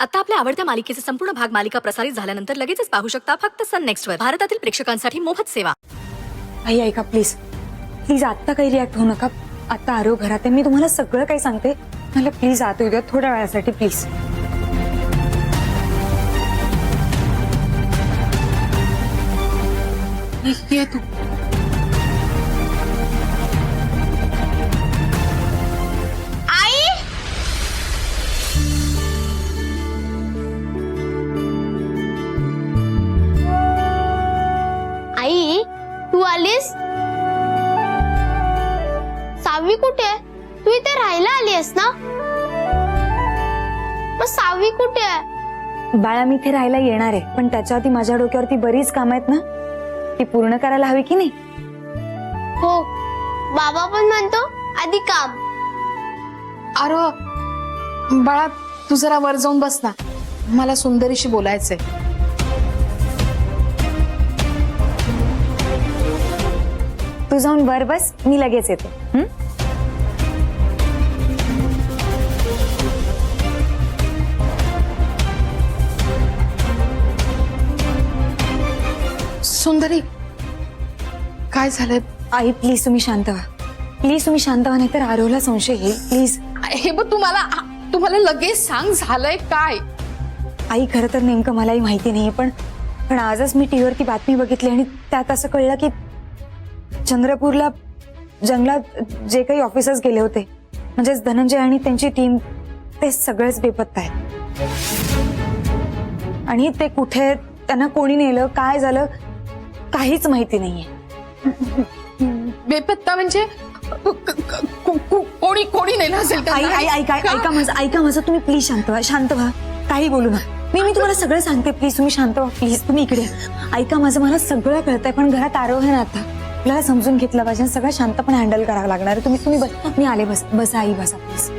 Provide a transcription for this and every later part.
आता आपल्या आवडत्या मालिकेचे संपूर्ण भाग मालिका प्रसारित झाल्यानंतर लगेचच पाहू शकता फक्त सन नेक्स्ट वर. भारतातील प्रेक्षकांसाठी मोफत सेवा. आई ऐका प्लीज प्लीज आत्ता काही रिॲक्ट होऊ नका. आता आरो घरात आहे, मी तुम्हाला सगळं काही सांगते. मला प्लीज आत येऊ द्या थोड्या वेळासाठी प्लीज. ये तू. आई आई तू आलीस. सावी कुठे आहे? तू इथे राहायला आली आहेस ना? मग सावी कुठे आहे? बाळा मी इथे राहायला येणार आहे, पण त्याच्या आधी माझ्या डोक्यावरती बरीच कामं आहेत ना, ती पूर्ण करायला हवी की नाही. हो बाबा पण म्हणतो आधी काम. आरो बाळा तू जरा वर जाऊन बस ना, मला सुंदरीशी बोलायचंय. तू जाऊन वर बस, मी लगेच येते. सुंदरी काय झालंय? आई प्लीज तुम्ही शांत व्हा, प्लीज तुम्ही शांत व्हा, नाहीतर आरोला संशय येईल. प्लीज हे बघ तुम्हाला लगेच सांग झालंय काय. आई खरं तर नेमकं मलाही माहिती नाही, पण आजच मी टीव्हीवरती बातमी बघितली आणि त्यात असं कळलं की चंद्रपूरला जंगलात जे काही ऑफिसर्स गेले होते, म्हणजेच धनंजय आणि त्यांची टीम, ते सगळेच बेपत्ता आहेत. आणि ते कुठे, त्यांना कोणी नेलं, काय झालं, काहीच माहिती नाहीये. बेपत्ता म्हणजे कोणी नेलं असेल आई त्यांना? आई ऐका माझं तुम्ही प्लीज शांत व्हा, काही बोलू ना. मी तुम्हाला सगळं सांगते, प्लीज तुम्ही शांत व्हा. प्लीज तुम्ही इकडे ऐका माझं, मला सगळं कळतंय, पण घरात आरोह आहे ना, आता आपल्याला समजून घेतलं पाहिजे, सगळं शांतपणे हँडल करावं लागणार आहे. तुम्ही बस, मी आले. बस आई बसा प्लीज.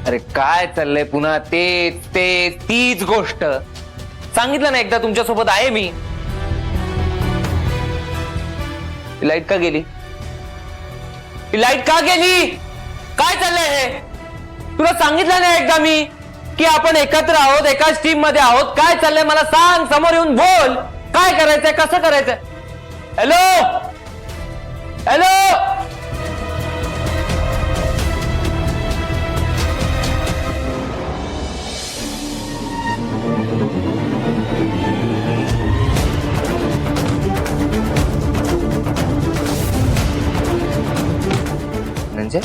अरे काय चाललंय पुन्हा तीच गोष्ट. सांगितलं ना एकदा तुमच्यासोबत आहे मी. लाईट का गेली? लाईट का गेली? काय चाललंय हे? तुला सांगितलं ना एकदा मी की आपण एकत्र आहोत, एकाच टीम मध्ये आहोत. काय चाललंय मला सांग, समोर येऊन बोल. काय करायचंय, कसं करायचंय? Hello hello. म्हणजे